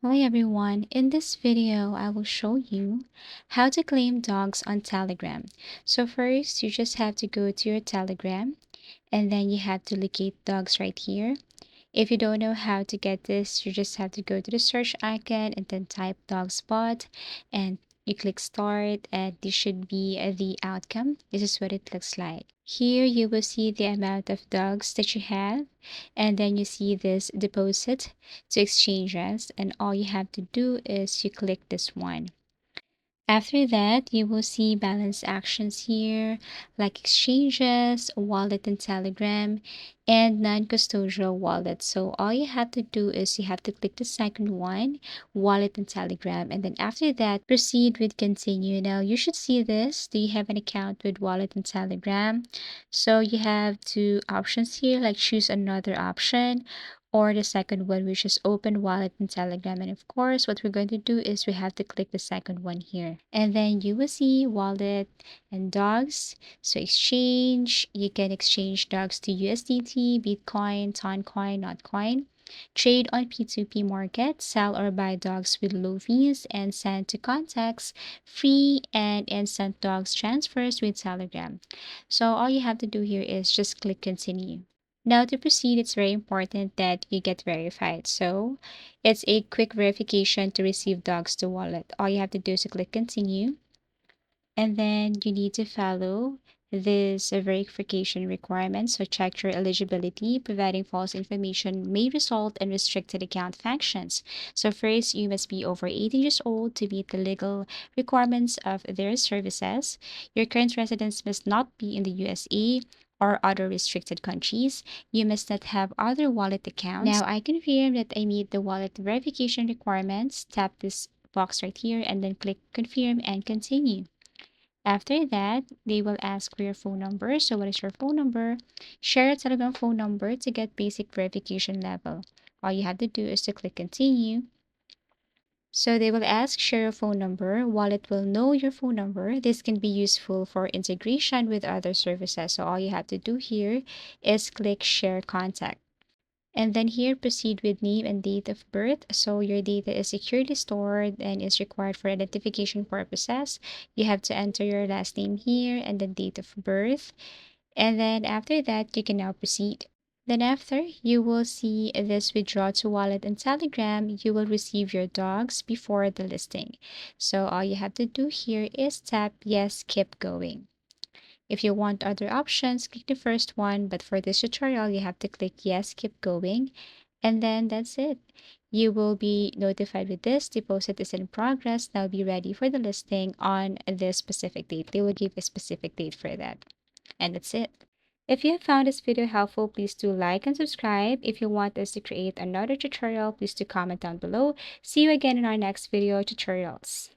Hi everyone, in this video I will show you how to claim dogs on Telegram. So first you just have to go to your Telegram and then you have to locate dogs right here. If you don't know how to get this, you just have to go to the search icon and then type dogspot and you click start and this should be the outcome. This is what it looks like. Here you will see the amount of dogs that you have and then you see this deposit to exchanges and all you have to do is you click this one. After that, you will see balance actions here, like exchanges, wallet and Telegram, and non-custodial wallet. So all you have to do is you have to click the second one, wallet and Telegram, and then after that, proceed with continue. Now you should see this. Do you have an account with wallet and Telegram? So you have two options here, like choose another option or the second one, which is open wallet and Telegram. And of course, what we're going to do is we have to click the second one here. And then you will see wallet and dogs. So exchange, you can exchange dogs to USDT, Bitcoin, Toncoin, Notcoin. Trade on P2P market, sell or buy dogs with low fees, and send to contacts, free and instant dogs transfers with Telegram. So all you have to do here is just click continue. Now to proceed, it's very important that you get verified. So it's a quick verification to receive dogs to wallet. All you have to do is to click continue and then you need to follow this verification requirements. So check your eligibility. Providing false information may result in restricted account functions. So first, you must be over 18 years old to meet the legal requirements of their services. Your current residence must not be in the USA or other restricted countries. You must not have other wallet accounts. Now, I confirm that I meet the wallet verification requirements. Tap this box right here and then click confirm and continue. After that, they will ask for your phone number. So what is your phone number? Share a Telegram phone number to get basic verification level. All you have to do is to click continue. So they will ask share your phone number. Wallet will know your phone number. This can be useful for integration with other services. So all you have to do here is click share contact. And then here, proceed with name and date of birth. So your data is securely stored and is required for identification purposes. You have to enter your last name here and the date of birth. And then after that, you can now proceed. Then after, you will see this withdraw to wallet and Telegram. You will receive your dogs before the listing. So all you have to do here is tap yes, keep going. If you want other options, click the first one, but for this tutorial, you have to click yes, keep going, and then that's it. You will be notified with this. Deposit is in progress. Now be ready for the listing on this specific date. They will give a specific date for that. And that's it. If you have found this video helpful, please do like and subscribe. If you want us to create another tutorial, please do comment down below. See you again in our next video tutorials.